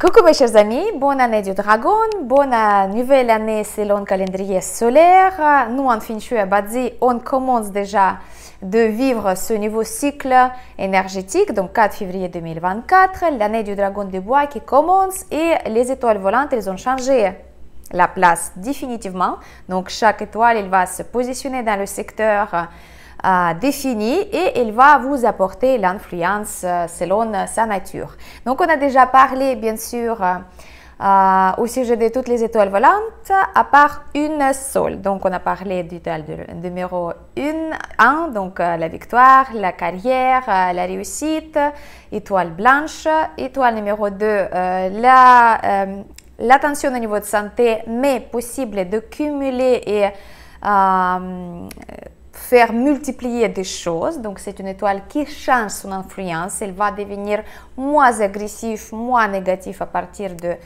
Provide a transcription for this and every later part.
Coucou mes chers amis, bonne année du dragon, bonne nouvelle année selon le calendrier solaire. Nous en Feng Shui à Bazi, on commence déjà de vivre ce nouveau cycle énergétique, donc 4 février 2024, l'année du dragon de bois qui commence et les étoiles volantes, elles ont changé la place définitivement. Donc chaque étoile, elle va se positionner dans le secteur défini et il va vous apporter l'influence selon sa nature. Donc on a déjà parlé bien sûr au sujet de toutes les étoiles volantes à part une seule. Donc on a parlé d'étoile numéro 1, donc la victoire, la carrière, la réussite, étoile blanche, étoile numéro 2, l'attention au niveau de santé, mais possible de cumuler et faire multiplier des choses. Donc c'est une étoile qui change son influence, elle va devenir moins agressive, moins négative à partir de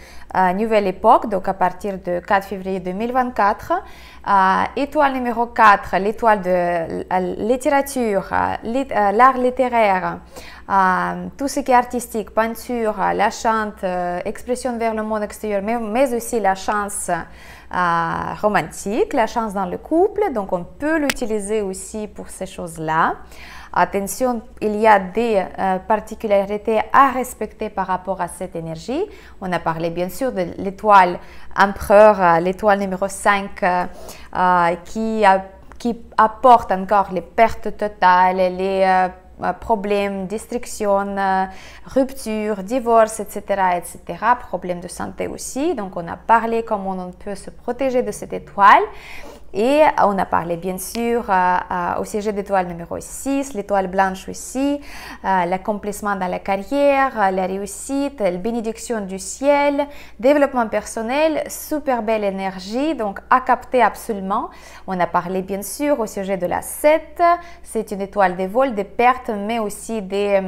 nouvelle époque, donc à partir de 4 février 2024. Étoile numéro 4, l'étoile de la littérature, l'art littéraire, tout ce qui est artistique, peinture, la chante, expression vers le monde extérieur, mais aussi la chance romantique, la chance dans le couple, donc on peut l'utiliser aussi pour ces choses-là. Attention, il y a des particularités à respecter par rapport à cette énergie. On a parlé bien sûr de l'étoile empereur, l'étoile numéro 5 qui apporte encore les pertes totales, les problèmes, destruction, rupture, divorce, etc., etc., problèmes de santé aussi. Donc, on a parlé comment on peut se protéger de cette étoile. Et on a parlé bien sûr au sujet d'étoile numéro 6, l'étoile blanche aussi, l'accomplissement dans la carrière, la réussite, la bénédiction du ciel, développement personnel, super belle énergie, donc à capter absolument. On a parlé bien sûr au sujet de la 7, c'est une étoile des vols, des pertes, mais aussi des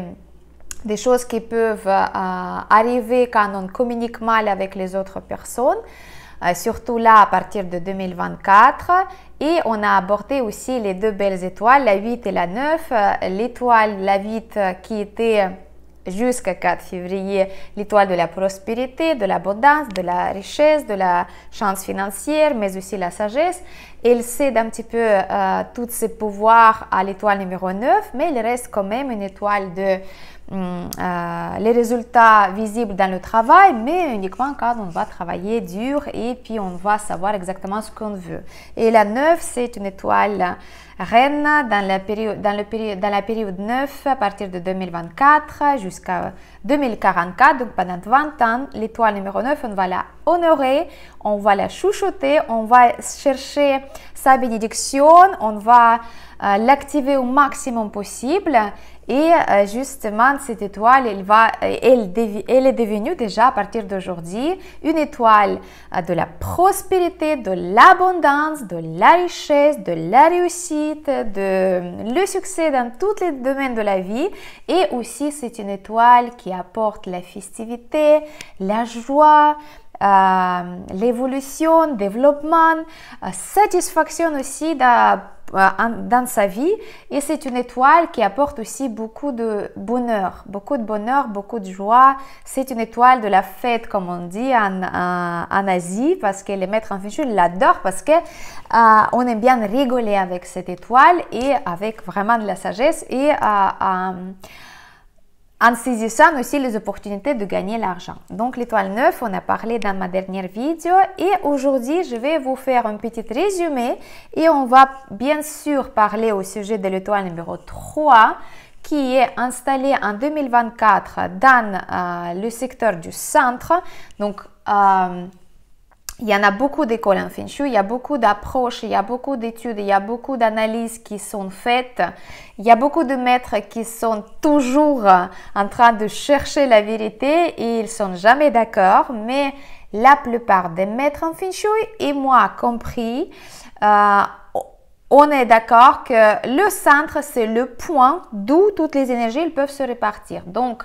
choses qui peuvent arriver quand on communique mal avec les autres personnes. Surtout là à partir de 2024, et on a abordé aussi les deux belles étoiles, la 8 et la 9, l'étoile, la 8 qui était jusqu'à 4 février, l'étoile de la prospérité, de l'abondance, de la richesse, de la chance financière, mais aussi la sagesse. Elle cède un petit peu tous ses pouvoirs à l'étoile numéro 9, mais il reste quand même une étoile de les résultats visibles dans le travail, mais uniquement quand on va travailler dur et puis on va savoir exactement ce qu'on veut. Et la 9, c'est une étoile reine dans la période 9 à partir de 2024 jusqu'à 2044, donc pendant 20 ans, l'étoile numéro 9, on va la honorer, on va la chouchouter, on va chercher sa bénédiction, on va l'activer au maximum possible. Et justement, cette étoile, elle est devenue déjà à partir d'aujourd'hui une étoile de la prospérité, de l'abondance, de la richesse, de la réussite, de le succès dans tous les domaines de la vie. Et aussi, c'est une étoile qui apporte la festivité, la joie, l'évolution, développement, satisfaction aussi dans sa vie, et c'est une étoile qui apporte aussi beaucoup de bonheur, beaucoup de joie. C'est une étoile de la fête, comme on dit en Asie, parce que les maîtres en Feng Shui l'adorent, parce que on aime bien rigoler avec cette étoile et avec vraiment de la sagesse et en saisissant aussi les opportunités de gagner l'argent. Donc l'étoile 9, on a parlé dans ma dernière vidéo, et aujourd'hui je vais vous faire un petit résumé et on va bien sûr parler au sujet de l'étoile numéro 3 qui est installée en 2024 dans le secteur du centre. Donc il y en a beaucoup d'écoles en Feng Shui, il y a beaucoup d'approches, il y a beaucoup d'études, il y a beaucoup d'analyses qui sont faites. Il y a beaucoup de maîtres qui sont toujours en train de chercher la vérité et ils ne sont jamais d'accord. Mais la plupart des maîtres en Feng Shui, et moi compris, on est d'accord que le centre, c'est le point d'où toutes les énergies peuvent se répartir. Donc,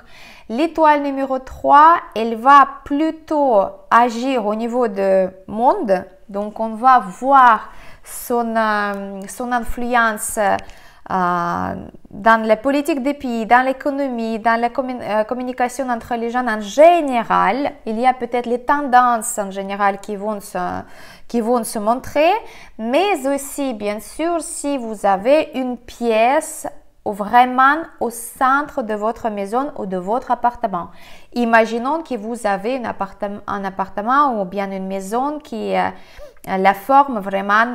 l'étoile numéro 3, elle va plutôt agir au niveau du monde. Donc, on va voir son influence dans la politique des pays, dans l'économie, dans la communication entre les gens en général. Il y a peut-être les tendances en général qui vont se montrer, mais aussi, bien sûr, si vous avez une pièce vraiment au centre de votre maison ou de votre appartement. Imaginons que vous avez un appartement ou bien une maison qui a la forme vraiment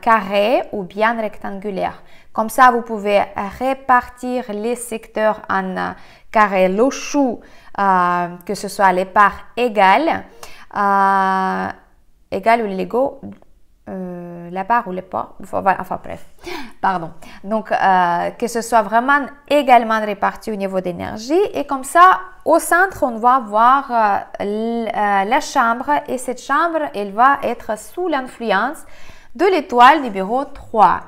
carrée ou bien rectangulaire. Comme ça, vous pouvez répartir les secteurs en carré, le chou, que ce soit les parts égales, égales ou l'égaux, la part ou les parts, enfin bref, pardon. Donc, que ce soit vraiment également réparti au niveau d'énergie et comme ça, au centre, on va voir la chambre et cette chambre, elle va être sous l'influence de l'étoile numéro 3.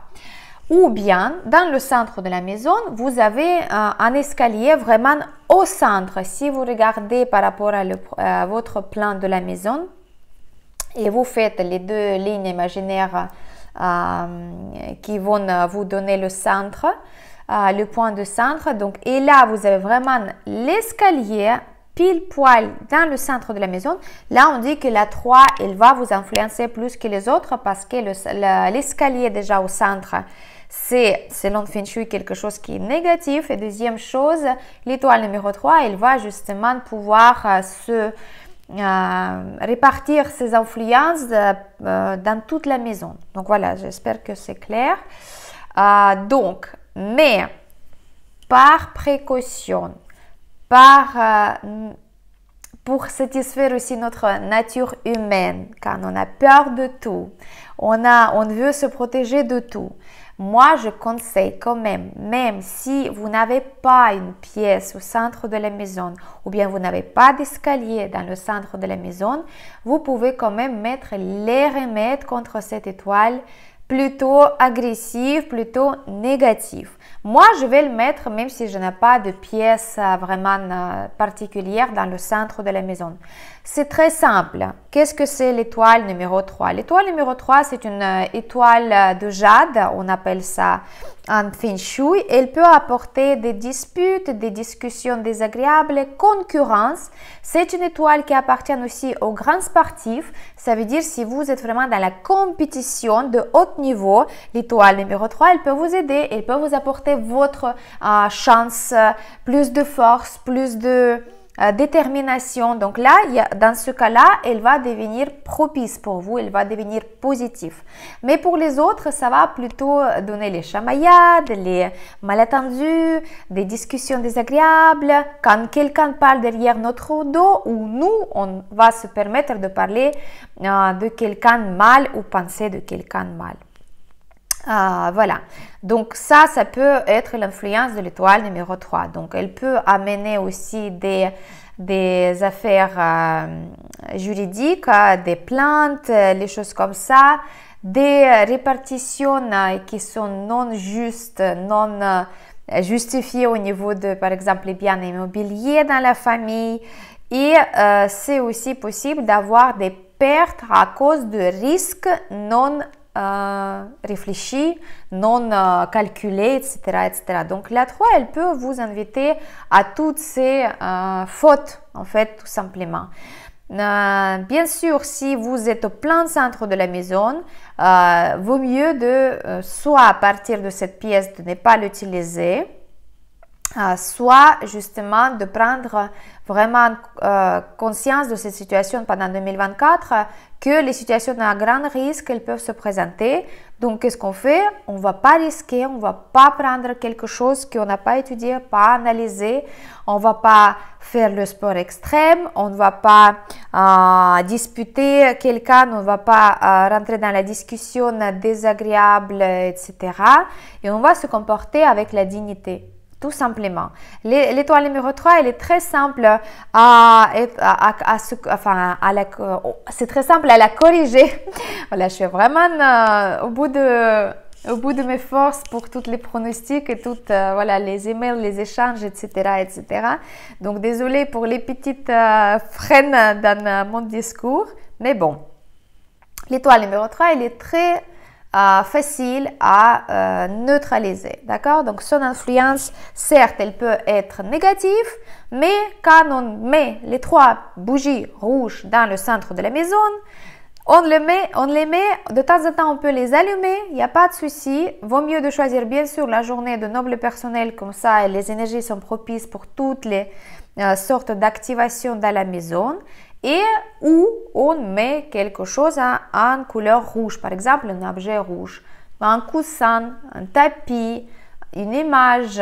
Ou bien, dans le centre de la maison, vous avez un escalier vraiment au centre. Si vous regardez par rapport à votre plan de la maison et vous faites les deux lignes imaginaires qui vont vous donner le centre, le point de centre. Donc, et là, vous avez vraiment l'escalier pile poil dans le centre de la maison. Là, on dit que la 3, elle va vous influencer plus que les autres parce que l'escalier déjà au centre, c'est, selon Feng Shui, quelque chose qui est négatif. Et deuxième chose, l'étoile numéro 3, elle va justement pouvoir répartir ses influences dans toute la maison. Donc voilà, j'espère que c'est clair. Mais par précaution, pour satisfaire aussi notre nature humaine, quand on a peur de tout, on veut se protéger de tout. Moi, je conseille quand même si vous n'avez pas une pièce au centre de la maison ou bien vous n'avez pas d'escalier dans le centre de la maison, vous pouvez quand même mettre les remèdes contre cette étoile plutôt agressif, plutôt négatif. Moi, je vais le mettre même si je n'ai pas de pièce vraiment particulière dans le centre de la maison. C'est très simple. Qu'est-ce que c'est l'étoile numéro 3? L'étoile numéro 3, c'est une étoile de jade, on appelle ça en Feng Shui. Elle peut apporter des disputes, des discussions désagréables, concurrence. C'est une étoile qui appartient aussi aux grands sportifs. Ça veut dire si vous êtes vraiment dans la compétition de haut niveau, l'étoile numéro 3, elle peut vous aider, elle peut vous apporter votre chance, plus de force, plus de détermination. Donc là, dans ce cas-là, elle va devenir propice pour vous, elle va devenir positive. Mais pour les autres, ça va plutôt donner les chamaillades, les malentendus, des discussions désagréables. Quand quelqu'un parle derrière notre dos ou nous, on va se permettre de parler de quelqu'un mal ou penser de quelqu'un mal. Voilà, donc ça peut être l'influence de l'étoile numéro 3. Donc, elle peut amener aussi des affaires juridiques, des plaintes, les choses comme ça, des répartitions qui sont non justes, non justifiées au niveau de, par exemple, les biens immobiliers dans la famille. Et c'est aussi possible d'avoir des pertes à cause de risques non réfléchi, non calculé, etc., etc. Donc la 3, elle peut vous inviter à toutes ces fautes, en fait, tout simplement. Bien sûr, si vous êtes au plein centre de la maison, vaut mieux de soit partir de cette pièce, de ne pas l'utiliser, soit justement de prendre vraiment conscience de cette situation pendant 2024, que les situations à grand risque, elles peuvent se présenter. Donc, qu'est-ce qu'on fait? On ne va pas risquer, on ne va pas prendre quelque chose qu'on n'a pas étudié, pas analysé, on ne va pas faire le sport extrême, on ne va pas disputer quelqu'un, on ne va pas rentrer dans la discussion désagréable, etc. Et on va se comporter avec la dignité. Tout simplement. L'étoile numéro 3, elle est très simple c'est très simple à la corriger. Voilà, je suis vraiment au bout de mes forces pour toutes les pronostics et toutes voilà, les emails, les échanges, etc., etc. Donc, désolée pour les petites freines dans mon discours. Mais bon, l'étoile numéro 3, elle est très facile à neutraliser, d'accord? Donc son influence, certes, elle peut être négative, mais quand on met les 3 bougies rouges dans le centre de la maison, on les met, de temps en temps on peut les allumer, il n'y a pas de souci. Vaut mieux de choisir bien sûr la journée de noble personnel, comme ça les énergies sont propices pour toutes les sortes d'activations dans la maison. Et où on met quelque chose en couleur rouge, par exemple un objet rouge, un coussin, un tapis, une image.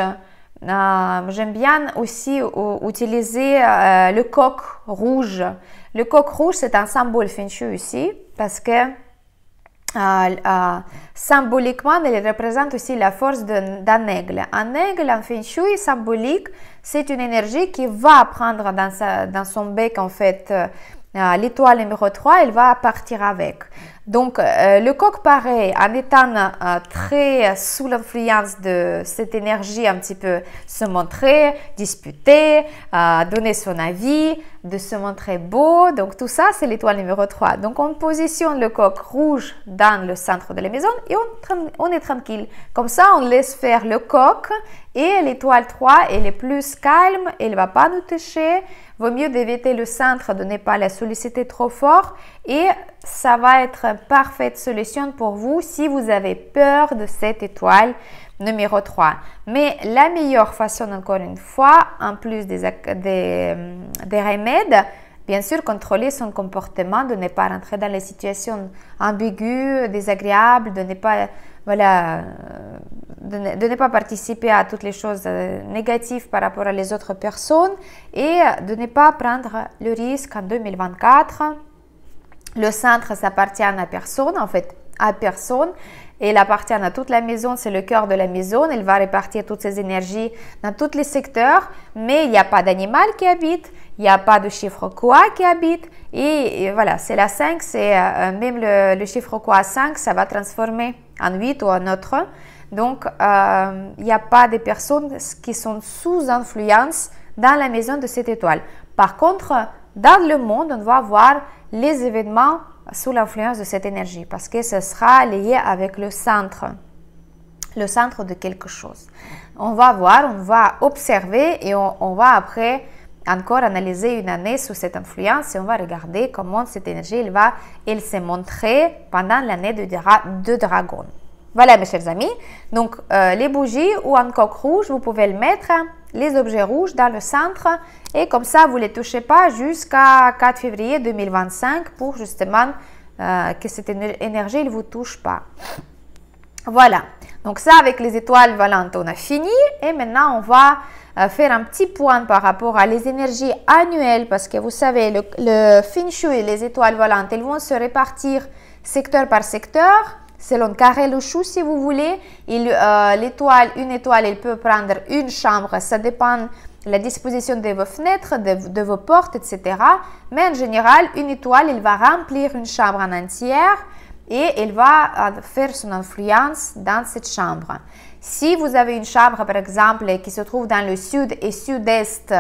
J'aime bien aussi utiliser le coq rouge. Le coq rouge, c'est un symbole feng shui aussi, parce que symboliquement, il représente aussi la force d'un aigle. Un aigle en feng shui symbolique, c'est une énergie qui va prendre dans son bec en fait l'étoile numéro 3, elle va partir avec. Donc le coq pareil, en étant très sous l'influence de cette énergie, un petit peu se montrer, disputer, donner son avis, de se montrer beau, donc tout ça c'est l'étoile numéro 3. Donc on positionne le coq rouge dans le centre de la maison et on est tranquille. Comme ça on laisse faire le coq et l'étoile 3 elle est plus calme, elle ne va pas nous toucher. Vaut mieux d'éviter le centre, de ne pas la solliciter trop fort et ça va être une parfaite solution pour vous si vous avez peur de cette étoile numéro 3. Mais la meilleure façon, encore une fois, en plus des remèdes, bien sûr, contrôler son comportement, de ne pas rentrer dans les situations ambiguës, désagréables, de ne pas, voilà, de ne pas participer à toutes les choses négatives par rapport à les autres personnes et de ne pas prendre le risque en 2024. Le centre, ça appartient à personne, en fait, à personne. Et il appartient à toute la maison, c'est le cœur de la maison. Il va répartir toutes ses énergies dans tous les secteurs, mais il n'y a pas d'animal qui habite, il n'y a pas de chiffre quoi qui habite. Et voilà, c'est la 5, c'est même le chiffre quoi 5, ça va transformer en 8 ou en autre. Donc, il n'y a pas de personnes qui sont sous influence dans la maison de cette étoile. Par contre, dans le monde, on va voir les événements sous l'influence de cette énergie parce que ce sera lié avec le centre de quelque chose. On va voir, on va observer et on va après encore analyser une année sous cette influence et on va regarder comment cette énergie elle s'est montrée pendant l'année de dragon. Voilà mes chers amis, donc les bougies ou un coq rouge, vous pouvez le mettre, les objets rouges dans le centre et comme ça vous ne les touchez pas jusqu'à 4 février 2025 pour justement que cette énergie ne vous touche pas. Voilà, donc ça avec les étoiles volantes on a fini et maintenant on va faire un petit point par rapport à les énergies annuelles parce que vous savez le feng shui et les étoiles volantes elles vont se répartir secteur par secteur. Selon carré le chou, si vous voulez, une étoile, elle peut prendre une chambre, ça dépend de la disposition de vos fenêtres, de vos portes, etc. Mais en général, une étoile, elle va remplir une chambre en entière et elle va faire son influence dans cette chambre. Si vous avez une chambre, par exemple, qui se trouve dans le sud et sud-est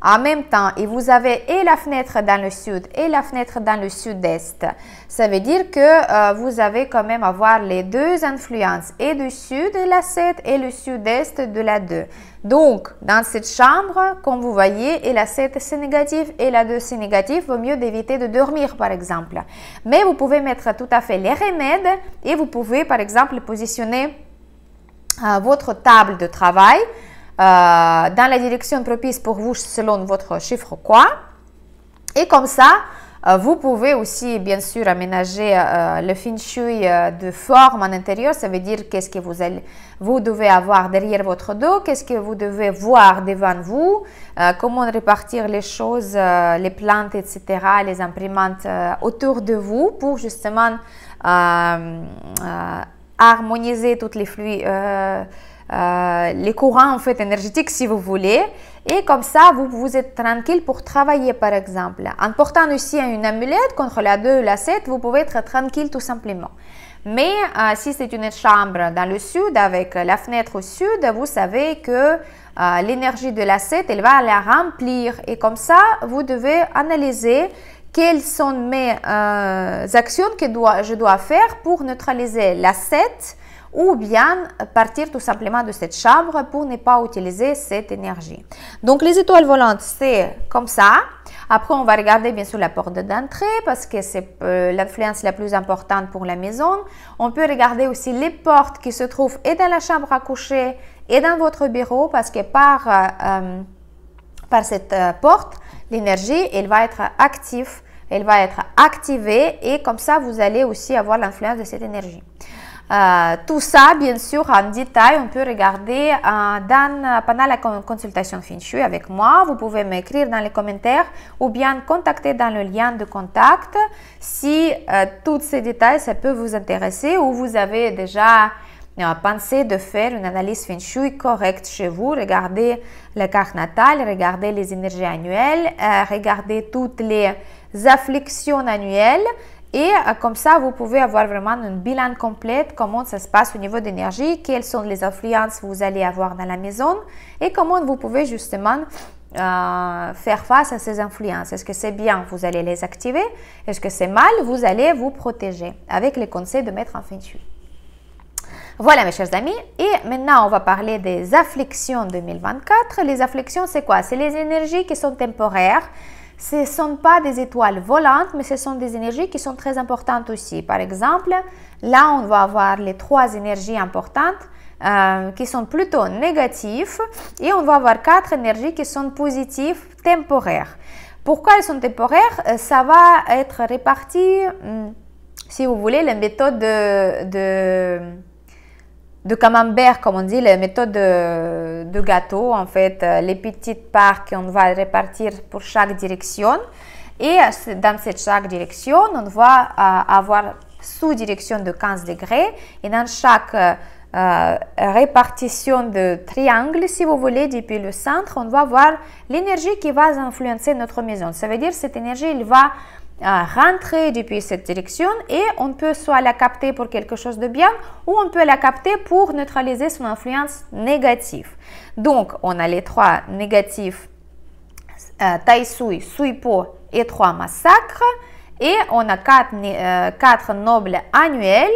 en même temps, et vous avez et la fenêtre dans le sud et la fenêtre dans le sud-est, ça veut dire que vous avez quand même avoir les deux influences, et du sud de la 7 et le sud-est de la 2. Donc, dans cette chambre, comme vous voyez, et la 7 c'est négatif et la 2 c'est négatif, vaut mieux d'éviter de dormir, par exemple. Mais vous pouvez mettre tout à fait les remèdes et vous pouvez, par exemple, positionner votre table de travail dans la direction propice pour vous selon votre chiffre quoi. Et comme ça, vous pouvez aussi bien sûr aménager le feng shui de forme en intérieur. Ça veut dire qu'est-ce que vous devez avoir derrière votre dos, qu'est-ce que vous devez voir devant vous, comment répartir les choses, les plantes, etc., les imprimantes autour de vous pour justement harmoniser toutes les fluides, les courants en fait énergétiques si vous voulez, et comme ça vous êtes tranquille pour travailler par exemple. En portant aussi une amulette contre la 2 ou la 7, vous pouvez être tranquille tout simplement. Mais si c'est une chambre dans le sud avec la fenêtre au sud, vous savez que l'énergie de la 7 elle va la remplir et comme ça vous devez analyser quelles sont mes actions que je dois faire pour neutraliser l'asset ou bien partir tout simplement de cette chambre pour ne pas utiliser cette énergie. Donc, les étoiles volantes, c'est comme ça. Après, on va regarder bien sûr la porte d'entrée parce que c'est l'influence la plus importante pour la maison. On peut regarder aussi les portes qui se trouvent et dans la chambre à coucher et dans votre bureau parce que par cette porte, l'énergie, elle va être active, elle va être activée et comme ça, vous allez aussi avoir l'influence de cette énergie. Tout ça, bien sûr, en détail, on peut regarder pendant la consultation Feng Shui avec moi. Vous pouvez m'écrire dans les commentaires ou bien contacter dans le lien de contact si tous ces détails, ça peut vous intéresser ou vous avez déjà pensé de faire une analyse Feng Shui correcte chez vous. Regardez la carte natale, regardez les énergies annuelles, regardez toutes les afflictions annuelles. Et comme ça, vous pouvez avoir vraiment un bilan complet, comment ça se passe au niveau d'énergie, quelles sont les influences que vous allez avoir dans la maison et comment vous pouvez justement faire face à ces influences. Est-ce que c'est bien, vous allez les activer? Est-ce que c'est mal, vous allez vous protéger avec les conseils de maître en Feng Shui. Voilà mes chers amis, et maintenant on va parler des afflictions 2024. Les afflictions, c'est quoi? C'est les énergies qui sont temporaires. Ce ne sont pas des étoiles volantes, mais ce sont des énergies qui sont très importantes aussi. Par exemple, là, on va avoir les 3 énergies importantes qui sont plutôt négatives et on va avoir 4 énergies qui sont positives, temporaires. Pourquoi elles sont temporaires? Ça va être réparti, si vous voulez, la méthode de camembert, comme on dit, la méthode de gâteau, en fait, les petites parts qu'on va répartir pour chaque direction. Et dans chaque direction, on va avoir sous-direction de 15 degrés. Et dans chaque répartition de triangle, si vous voulez, depuis le centre, on va voir l'énergie qui va influencer notre maison. Ça veut dire que cette énergie, elle va rentrer depuis cette direction et on peut soit la capter pour quelque chose de bien ou on peut la capter pour neutraliser son influence négative. Donc, on a les 3 négatifs, Tai Sui, Sui Po et 3 massacres et on a 4 nobles annuels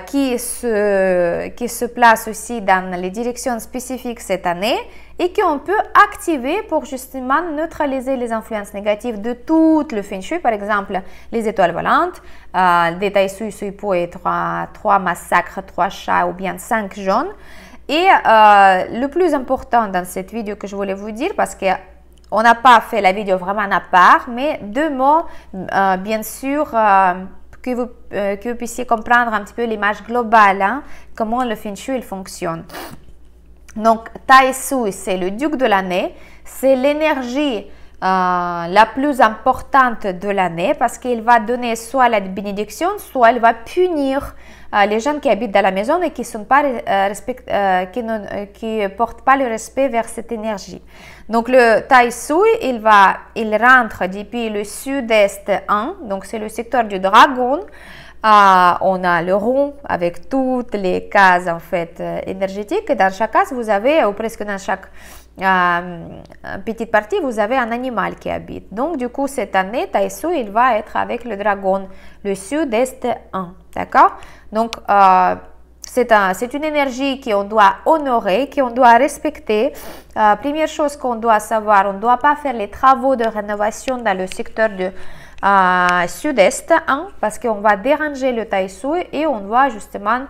qui se placent aussi dans les directions spécifiques cette année et qu'on peut activer pour justement neutraliser les influences négatives de tout le Feng Shui. Par exemple, les étoiles volantes, des Tai Sui, Sui Po et 3 massacres, 3 chats ou bien 5 jaunes. Et le plus important dans cette vidéo que je voulais vous dire, parce que on n'a pas fait la vidéo vraiment à part, mais 2 mots, bien sûr, que vous puissiez comprendre un petit peu l'image globale, hein, comment le Feng Shui il fonctionne. Donc, Tai Sui, c'est le duc de l'année, c'est l'énergie la plus importante de l'année parce qu'il va donner soit la bénédiction, soit il va punir les gens qui habitent dans la maison et qui ne portent pas le respect vers cette énergie. Donc, le Tai Sui, il rentre depuis le sud-est 1, donc c'est le secteur du dragon. On a le rond avec toutes les cases en fait énergétiques. Dans chaque case, vous avez, ou presque dans chaque petite partie, vous avez un animal qui habite. Donc, du coup, cette année, Tai Sui, il va être avec le dragon, le sud-est 1. D'accord? Donc, c'est une énergie qu'on doit honorer, qu'on doit respecter. Première chose qu'on doit savoir, on ne doit pas faire les travaux de rénovation dans le secteur du sud-est, hein, parce qu'on va déranger le Tai Sui et on va justement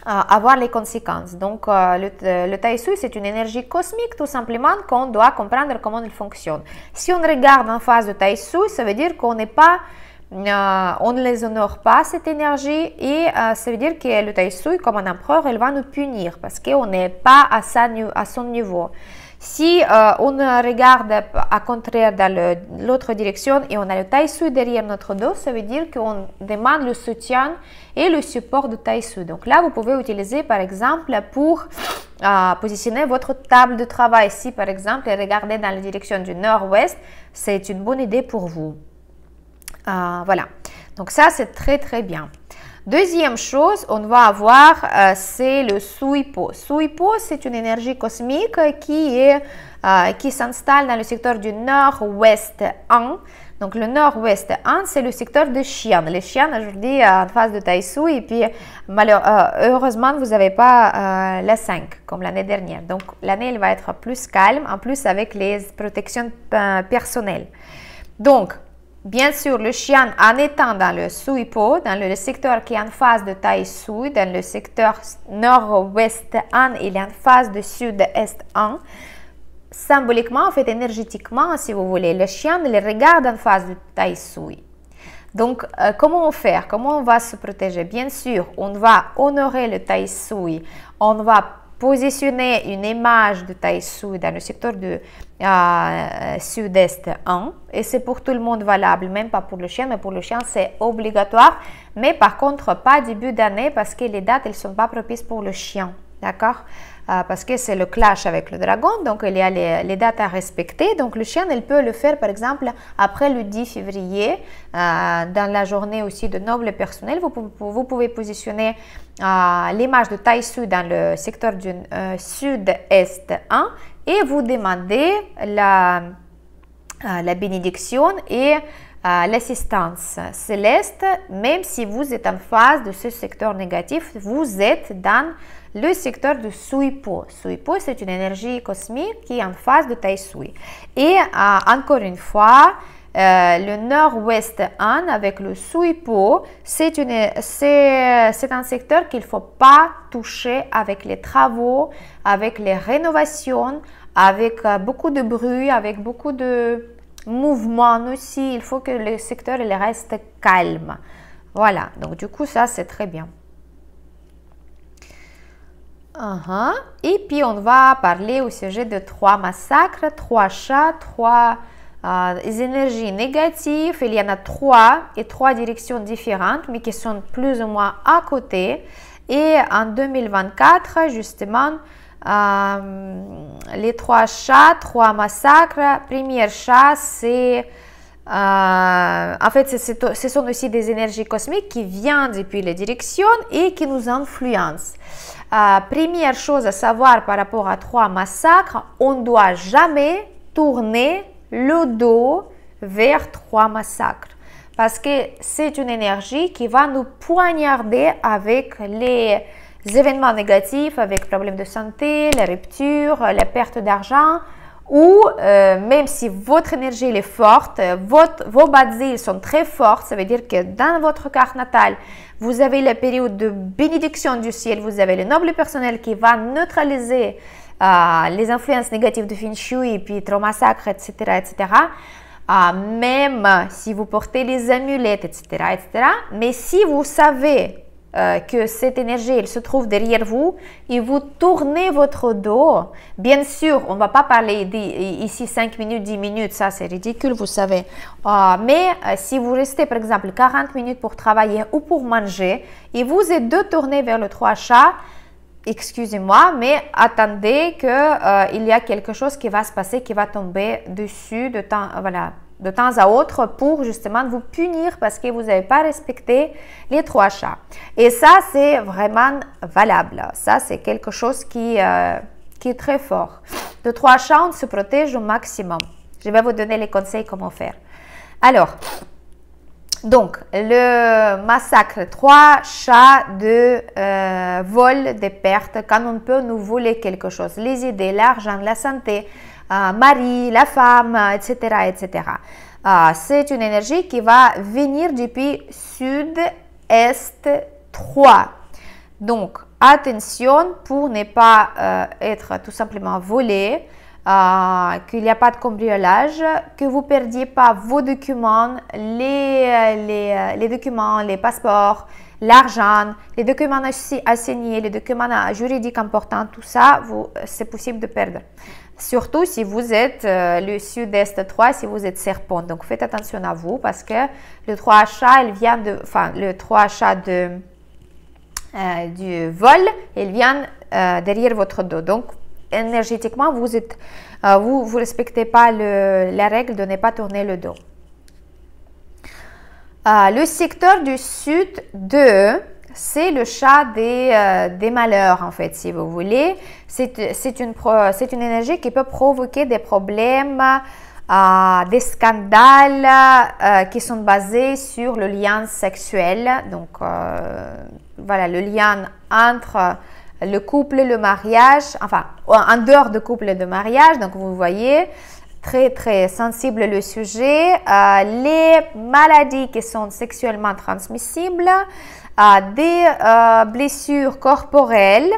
avoir les conséquences. Donc, le Tai Sui, c'est une énergie cosmique tout simplement qu'on doit comprendre comment il fonctionne. Si on regarde en face de Tai Sui, ça veut dire qu'on n'est pas on ne les honore pas cette énergie et ça veut dire que le Tai Sui, comme un empereur, il va nous punir parce qu'on n'est pas à son niveau. Si on regarde à contraire dans l'autre direction et on a le Tai Sui derrière notre dos, ça veut dire qu'on demande le soutien et le support du Tai Sui. Donc là, vous pouvez utiliser par exemple pour positionner votre table de travail. Si par exemple, regardez dans la direction du nord-ouest, c'est une bonne idée pour vous. Voilà, donc ça c'est très très bien. Deuxième chose, on va avoir, c'est le Sui Po. Sui Po, c'est une énergie cosmique qui est qui s'installe dans le secteur du nord-ouest 1. Donc, le nord-ouest 1, c'est le secteur de Xi'an. Les Xi'an, aujourd'hui, en face de Taizhou. Et puis, heureusement, vous n'avez pas la 5, comme l'année dernière. Donc, l'année, elle va être plus calme, en plus avec les protections personnelles. Donc, bien sûr, le Xi'an, en étant dans le Suipo, dans le secteur qui est en face de Taizhou, dans le secteur nord-ouest 1, il est en face de sud-est 1. Symboliquement, en fait, énergétiquement, si vous voulez, le Xi'an, il regarde en face de Taizhou. Donc, comment on fait? Comment on va se protéger? Bien sûr, on va honorer le Taizhou. On va positionner une image de Taizhou dans le secteur de sud-est 1. Et c'est pour tout le monde valable, même pas pour le Xi'an, mais pour le Xi'an, c'est obligatoire. Mais par contre, pas début d'année parce que les dates, elles ne sont pas propices pour le Xi'an. D'accord? Parce que c'est le clash avec le dragon, donc il y a les dates à respecter. Donc le Xi'an, elle peut le faire par exemple après le 10 février, dans la journée aussi de noble personnel. Vous pouvez positionner l'image de Taizhou dans le secteur du sud-est 1 et vous demandez la bénédiction et l'assistance céleste, même si vous êtes en phase de ce secteur négatif, vous êtes dans le secteur de Suipo. Suipo, c'est une énergie cosmique qui est en phase de Taizhou. Et encore une fois, le nord-ouest 1 avec le Suipo, c'est un secteur qu'il ne faut pas toucher avec les travaux, avec les rénovations, avec beaucoup de bruit, avec beaucoup de mouvements aussi. Il faut que le secteur il reste calme. Voilà, donc du coup, ça, c'est très bien. Et puis, on va parler au sujet de 3 massacres, 3 chats, 3 énergies négatives. Il y en a 3 et 3 directions différentes, mais qui sont plus ou moins à côté. Et en 2024, justement, les 3 chats, 3 massacres. Premier chat, c'est... en fait, ce sont aussi des énergies cosmiques qui viennent depuis les directions et qui nous influencent. Première chose à savoir par rapport à 3 massacres, on ne doit jamais tourner le dos vers 3 massacres. Parce que c'est une énergie qui va nous poignarder avec les événements négatifs, avec problèmes de santé, les ruptures, la perte d'argent, ou même si votre énergie est forte, vos bases sont très fortes, ça veut dire que dans votre carte natale, vous avez la période de bénédiction du ciel, vous avez le noble personnel qui va neutraliser les influences négatives de Feng Shui, et puis 3 massacres, etc., etc., même si vous portez les amulettes, etc., etc., mais si vous savez que cette énergie, elle se trouve derrière vous et vous tournez votre dos. Bien sûr, on ne va pas parler ici 5 minutes, 10 minutes, ça c'est ridicule, vous savez. Mais si vous restez par exemple 40 minutes pour travailler ou pour manger et vous êtes de tourner vers le 3 chats, excusez-moi, mais attendez qu'il y a quelque chose qui va se passer, qui va tomber dessus de temps à autre pour justement vous punir parce que vous n'avez pas respecté les 3 chats. Et ça, c'est vraiment valable. Ça, c'est quelque chose qui est très fort. De 3 chats, on se protège au maximum. Je vais vous donner les conseils comment faire. Alors, donc, le massacre, 3 chats de vol, de pertes, quand on peut nous voler quelque chose, les idées, l'argent, la santé, mari, la femme, etc., etc. C'est une énergie qui va venir depuis sud-est 3. Donc, attention pour ne pas être tout simplement volé, qu'il n'y a pas de cambriolage, que vous ne perdiez pas vos documents, les documents, les passeports, l'argent, les documents assignés, les documents juridiques importants, tout ça, c'est possible de perdre. Surtout si vous êtes le sud-est 3, si vous êtes serpent. Donc, faites attention à vous parce que le 3 chat, le 3 chat du vol, il vient derrière votre dos. Donc, énergétiquement, vous ne respectez pas la règle de ne pas tourner le dos. Le secteur du sud 2, c'est le chat des malheurs, en fait, si vous voulez. C'est une énergie qui peut provoquer des problèmes, des scandales qui sont basés sur le lien sexuel. Donc, voilà, le lien entre le couple et le mariage, enfin, en dehors de couple et de mariage. Donc, vous voyez, très, très sensible le sujet. Les maladies qui sont sexuellement transmissibles, des blessures corporelles.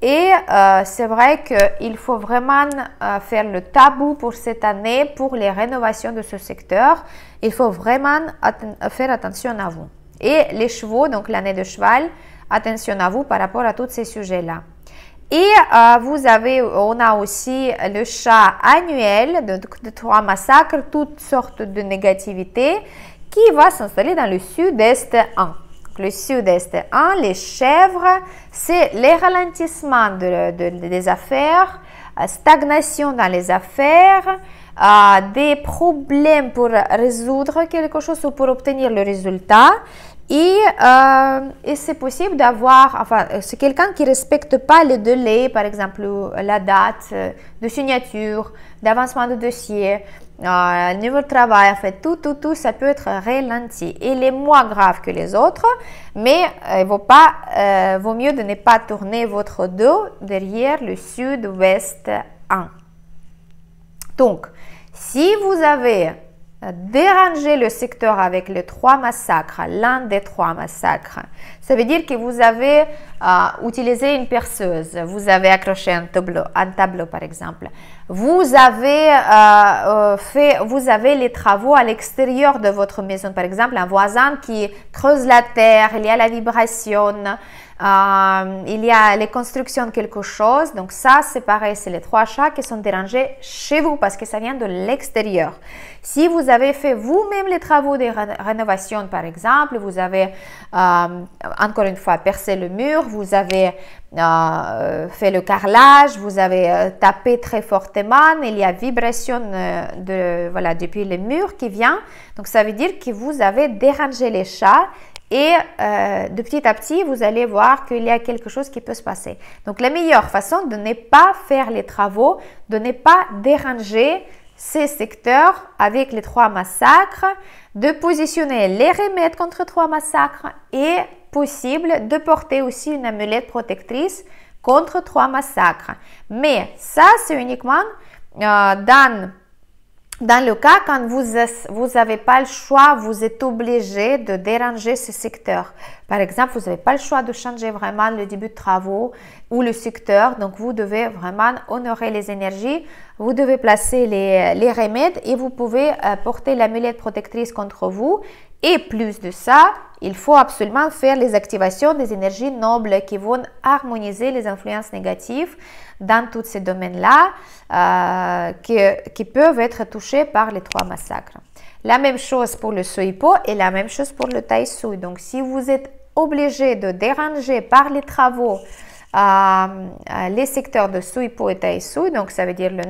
Et c'est vrai qu'il faut vraiment faire le tabou pour cette année, pour les rénovations de ce secteur. Il faut vraiment faire attention à vous. Et les chevaux, donc l'année de cheval, attention à vous par rapport à tous ces sujets-là. Et on a aussi le chat annuel de 3 massacres, toutes sortes de négativités, qui va s'installer dans le sud-est 1. Le sud-est 1, les chèvres, c'est les ralentissements des affaires, stagnation dans les affaires, des problèmes pour résoudre quelque chose ou pour obtenir le résultat. Et c'est possible d'avoir, enfin, c'est quelqu'un qui ne respecte pas les délais, par exemple la date de signature, d'avancement de dossier, niveau de travail, en fait, tout, ça peut être ralenti. Il est moins grave que les autres, mais il vaut mieux de ne pas tourner votre dos derrière le sud-ouest 1. Donc, si vous avez dérangé le secteur avec les 3 massacres, l'un des 3 massacres, ça veut dire que vous avez utilisé une perceuse, vous avez accroché un tableau par exemple, vous avez les travaux à l'extérieur de votre maison, par exemple un voisin qui creuse la terre, il y a la vibration, il y a les constructions de quelque chose. Donc ça, c'est pareil, c'est les 3 chats qui sont dérangés chez vous parce que ça vient de l'extérieur. Si vous avez fait vous-même les travaux de rénovation, par exemple, vous avez encore une fois percé le mur, vous avez fait le carrelage, vous avez tapé très fortement, il y a vibration depuis le mur qui vient. Donc ça veut dire que vous avez dérangé les chats. Et de petit à petit, vous allez voir qu'il y a quelque chose qui peut se passer. Donc, la meilleure façon de ne pas faire les travaux, de ne pas déranger ces secteurs avec les 3 massacres, de positionner les remèdes contre 3 massacres et possible de porter aussi une amulette protectrice contre 3 massacres. Mais ça, c'est uniquement dans le cas quand vous n'avez pas le choix, vous êtes obligé de déranger ce secteur. Par exemple, vous n'avez pas le choix de changer vraiment le début de travaux ou le secteur. Donc, vous devez vraiment honorer les énergies. Vous devez placer les remèdes et vous pouvez porter l'amulette protectrice contre vous. Et plus de ça, il faut absolument faire les activations des énergies nobles qui vont harmoniser les influences négatives dans tous ces domaines-là qui peuvent être touchés par les 3 massacres. La même chose pour le Suipo et la même chose pour le Taisui. Donc, si vous êtes obligé de déranger par les travaux les secteurs de Suipo et Taisui, donc ça veut dire le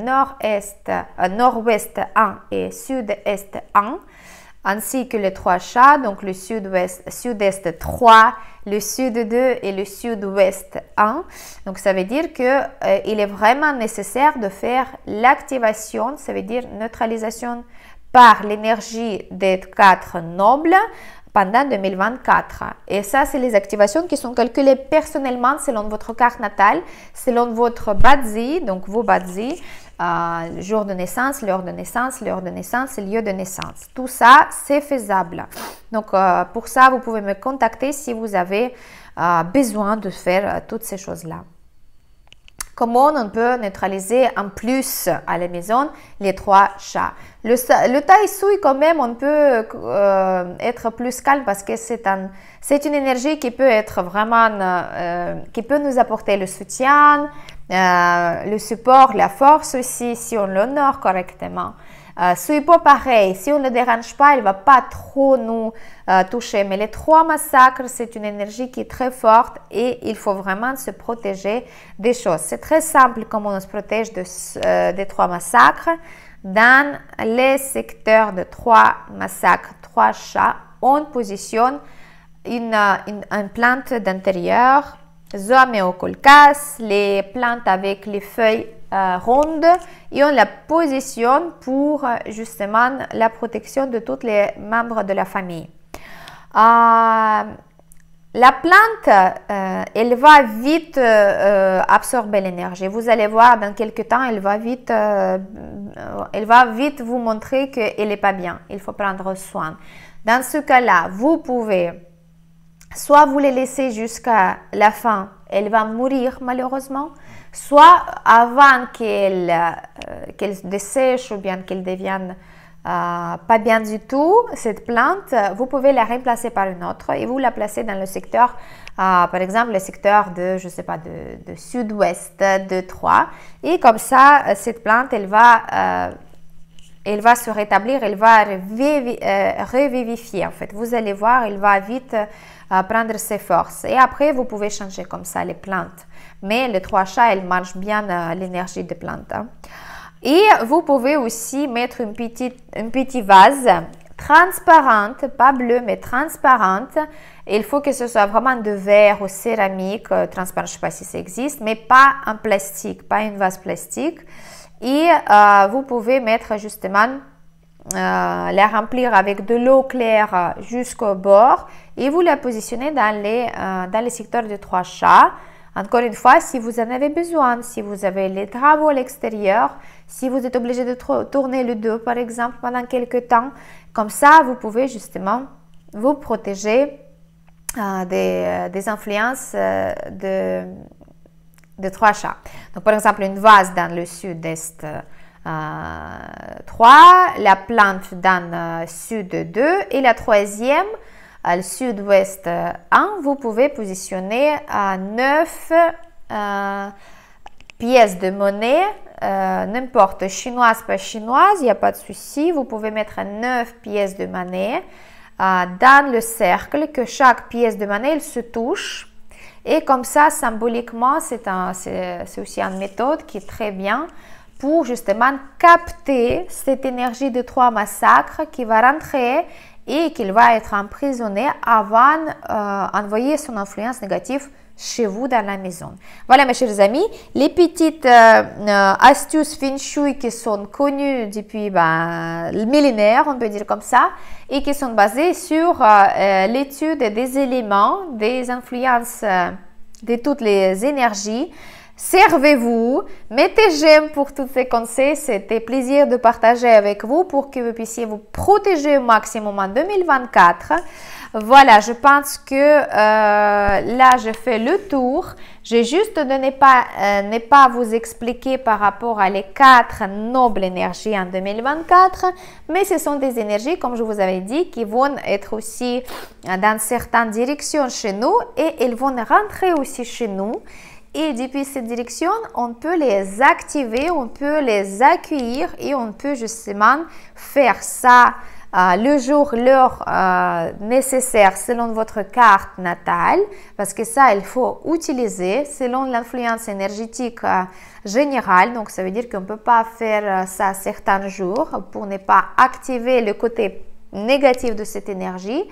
nord-ouest 1 et sud-est 1, ainsi que les 3 chats, donc le sud-est 3, le sud 2 et le sud-ouest 1. Donc, ça veut dire qu'il est vraiment nécessaire de faire l'activation, ça veut dire neutralisation par l'énergie des 4 nobles pendant 2024. Et ça, c'est les activations qui sont calculées personnellement selon votre carte natale, selon votre Badzi, donc vos Badzi, jour de naissance, l'heure de naissance, l'heure de naissance et lieu de naissance. Tout ça, c'est faisable. Donc, pour ça, vous pouvez me contacter si vous avez besoin de faire toutes ces choses-là. Comment on peut neutraliser en plus à la maison les 3 chats? Le Taisui, quand même, on peut être plus calme parce que c'est une énergie qui peut être vraiment, qui peut nous apporter le soutien, le support, la force aussi, si on l'honore correctement. Suipo, pareil, si on ne le dérange pas, il ne va pas trop nous toucher. Mais les 3 massacres, c'est une énergie qui est très forte et il faut vraiment se protéger des choses. C'est très simple comment on se protège des 3 massacres. Dans les secteurs de 3 massacres, 3 chats, on positionne une plante d'intérieur, Zooameococcus, les plantes avec les feuilles rondes, et on la positionne pour justement la protection de tous les membres de la famille. La plante, elle va vite absorber l'énergie. Vous allez voir dans quelques temps, elle va vite vous montrer qu'elle n'est pas bien. Il faut prendre soin. Dans ce cas-là, vous pouvez soit vous les laisser jusqu'à la fin, elle va mourir malheureusement, soit avant qu'elle dessèche ou bien qu'elle devienne pas bien du tout, cette plante, vous pouvez la remplacer par une autre et vous la placez dans le secteur, par exemple le secteur de, je sais pas, de sud-ouest de Troyes. Et comme ça, cette plante, elle va se rétablir, elle va revivifier en fait. Vous allez voir, elle va vite prendre ses forces. Et après, vous pouvez changer comme ça les plantes. Mais le 3 chats, elle marche bien l'énergie des plantes. Hein. Et vous pouvez aussi mettre un petit vase transparente, pas bleu, mais transparente. Il faut que ce soit vraiment de verre ou céramique, transparent, je ne sais pas si ça existe, mais pas en plastique, pas une vase plastique. Et vous pouvez mettre justement, la remplir avec de l'eau claire jusqu'au bord et vous la positionnez dans les secteurs de 3 chats. Encore une fois, si vous en avez besoin, si vous avez les travaux à l'extérieur, si vous êtes obligé de tourner le dos par exemple pendant quelques temps, comme ça vous pouvez justement vous protéger des influences de 3 chats. Donc par exemple une vase dans le sud-est 3, la plante dans le sud 2 et la troisième le sud-ouest 1, vous pouvez positionner 9 pièces de monnaie, n'importe, chinoise, pas chinoise, il n'y a pas de souci. Vous pouvez mettre 9 pièces de monnaie dans le cercle, que chaque pièce de monnaie elle se touche. Et comme ça, symboliquement, c'est aussi une méthode qui est très bien pour justement capter cette énergie de 3 massacres qui va rentrer et qu'il va être emprisonné avant d'envoyer son influence négative chez vous dans la maison. Voilà mes chers amis, les petites astuces Feng Shui qui sont connues depuis le millénaire, on peut dire comme ça, et qui sont basées sur l'étude des éléments, des influences de toutes les énergies. Servez-vous, mettez j'aime pour tous ces conseils, c'était plaisir de partager avec vous pour que vous puissiez vous protéger au maximum en 2024. Voilà, je pense que là, je fais le tour. J'ai juste de ne pas vous expliquer par rapport à les 4 nobles énergies en 2024, mais ce sont des énergies, comme je vous avais dit, qui vont être aussi dans certaines directions chez nous et elles vont rentrer aussi chez nous. Et depuis cette direction, on peut les activer, on peut les accueillir et on peut justement faire ça le jour, l'heure nécessaire selon votre carte natale, parce que ça, il faut utiliser selon l'influence énergétique générale. Donc, ça veut dire qu'on ne peut pas faire ça certains jours pour ne pas activer le côté négatif de cette énergie.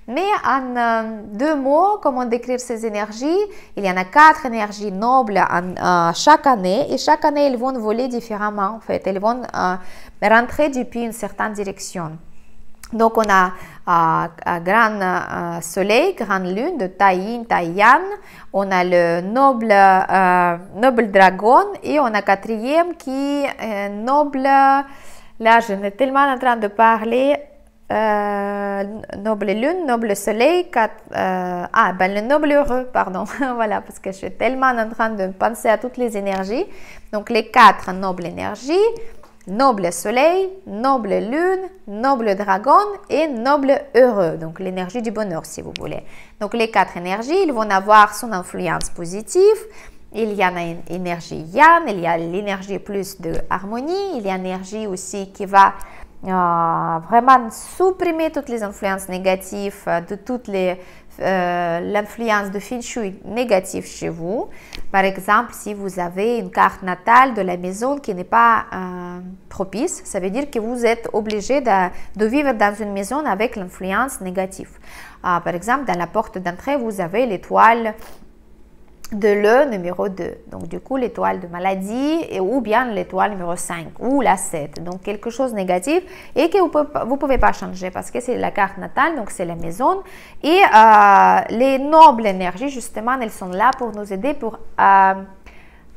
Mais en 2 mots, comment décrire ces énergies? Il y en a 4 énergies nobles chaque année et chaque année, elles vont voler différemment. En fait, elles vont rentrer depuis une certaine direction. Donc, on a grand soleil, grande lune de Taï-yin, Taï-yan. On a le noble dragon et on a 4e qui est noble. Là, je suis tellement en train de parler. Noble lune, noble soleil, le noble heureux, pardon, voilà, parce que je suis tellement en train de penser à toutes les énergies. Donc, les 4 nobles énergies, noble soleil, noble lune, noble dragon et noble heureux, donc l'énergie du bonheur, si vous voulez. Donc, les 4 énergies, ils vont avoir son influence positive. Il y en a une énergie yang, il y a l'énergie plus de harmonie, il y a une énergie aussi qui va vraiment supprimer toutes les influences négatives de toutes les l'influence de Feng Shui négative chez vous. Par exemple, si vous avez une carte natale de la maison qui n'est pas propice, ça veut dire que vous êtes obligé de vivre dans une maison avec l'influence négative. Par exemple, dans la porte d'entrée, vous avez l'étoile de le numéro 2. Donc, du coup, l'étoile de maladie ou bien l'étoile numéro 5 ou la 7. Donc, quelque chose de négatif et que vous pouvez pas changer parce que c'est la carte natale, donc c'est la maison. Et les nobles énergies, justement, elles sont là pour nous aider pour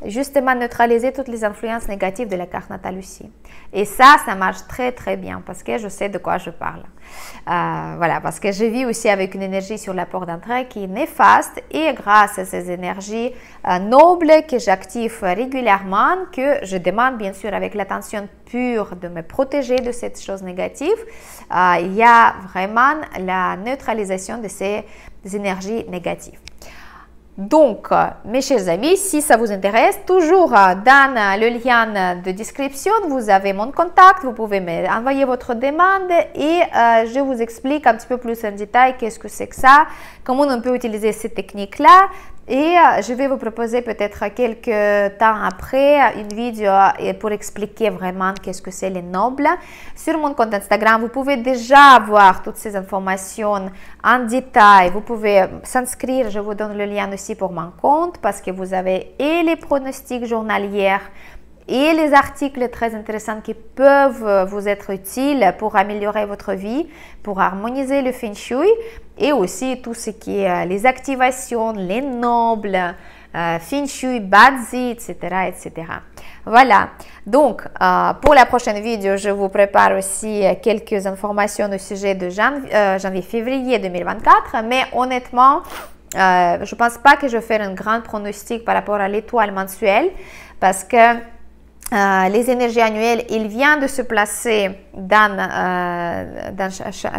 justement neutraliser toutes les influences négatives de la carte natale aussi. Et ça marche très très bien parce que je sais de quoi je parle. Voilà, parce que je vis aussi avec une énergie sur la porte d'entrée qui est néfaste et grâce à ces énergies nobles que j'active régulièrement, que je demande bien sûr avec l'attention pure de me protéger de cette chose négative, il y a vraiment la neutralisation de ces énergies négatives. Donc, mes chers amis, si ça vous intéresse, toujours dans le lien de description, vous avez mon contact, vous pouvez m'envoyer votre demande et je vous explique un petit peu plus en détail qu'est-ce que c'est que ça, comment on peut utiliser ces techniques-là. Et je vais vous proposer peut-être quelques temps après une vidéo pour expliquer vraiment qu'est-ce que c'est les nobles. Sur mon compte Instagram, vous pouvez déjà voir toutes ces informations en détail. Vous pouvez s'inscrire, je vous donne le lien aussi pour mon compte parce que vous avez et les pronostics journaliers et les articles très intéressants qui peuvent vous être utiles pour améliorer votre vie, pour harmoniser le Feng Shui et aussi tout ce qui est les activations, les nobles, Feng Shui, Bazi, etc., etc. Voilà, donc pour la prochaine vidéo, je vous prépare aussi quelques informations au sujet de janvier-février 2024, mais honnêtement, je ne pense pas que je vais faire un grand pronostic par rapport à l'étoile mensuelle parce que les énergies annuelles, il vient de se placer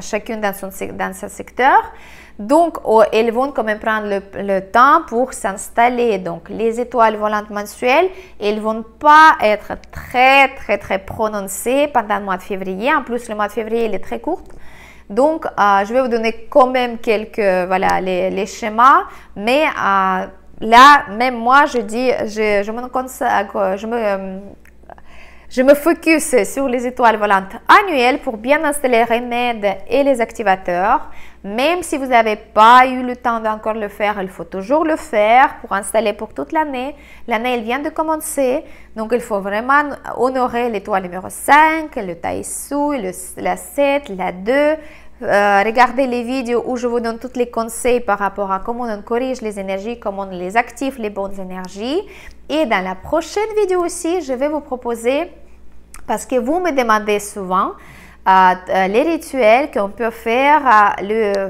chacune dans son secteur. Donc, elles vont quand même prendre le temps pour s'installer. Donc, les étoiles volantes mensuelles, elles ne vont pas être très, très, très prononcées pendant le mois de février. En plus, le mois de février, il est très court. Donc, je vais vous donner quand même quelques, voilà, les schémas. Mais là, même moi, je dis, je me focus sur les étoiles volantes annuelles pour bien installer les remèdes et les activateurs. Même si vous n'avez pas eu le temps d'encore le faire, il faut toujours le faire pour installer pour toute l'année. L'année, elle vient de commencer, donc il faut vraiment honorer l'étoile numéro 5, le Taïsu, la 7, la 2. Regardez les vidéos où je vous donne tous les conseils par rapport à comment on corrige les énergies, comment on les active, les bonnes énergies. Et dans la prochaine vidéo aussi, je vais vous proposer, parce que vous me demandez souvent, les rituels qu'on peut faire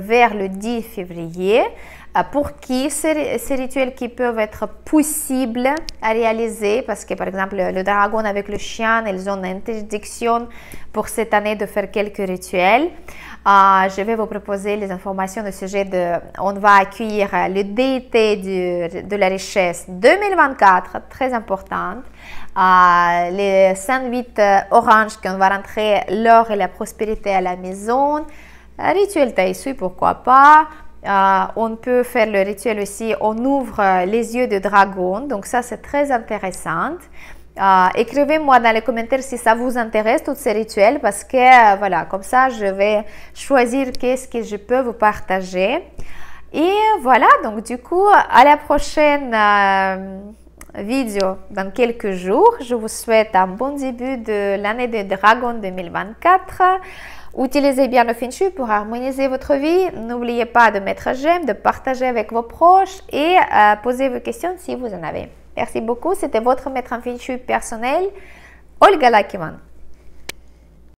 vers le 10 février. Pour qui ces rituels qui peuvent être possibles à réaliser, parce que par exemple le dragon avec le chien, ils ont une interdiction pour cette année de faire quelques rituels. Je vais vous proposer les informations au sujet on va accueillir le déité de la richesse 2024, très importante. Les 108 oranges qu'on va rentrer l'or et la prospérité à la maison. Rituel Taïsu, pourquoi pas. On peut faire le rituel aussi, on ouvre les yeux de dragon, donc ça c'est très intéressant. Écrivez-moi dans les commentaires si ça vous intéresse, tous ces rituels, parce que voilà, comme ça je vais choisir qu'est-ce que je peux vous partager. Et voilà, donc du coup, à la prochaine vidéo dans quelques jours. Je vous souhaite un bon début de l'année de Dragon 2024. Utilisez bien le Feng Shui pour harmoniser votre vie. N'oubliez pas de mettre j'aime, de partager avec vos proches et poser vos questions si vous en avez. Merci beaucoup. C'était votre maître en Feng Shui personnel, Olga Lakiman.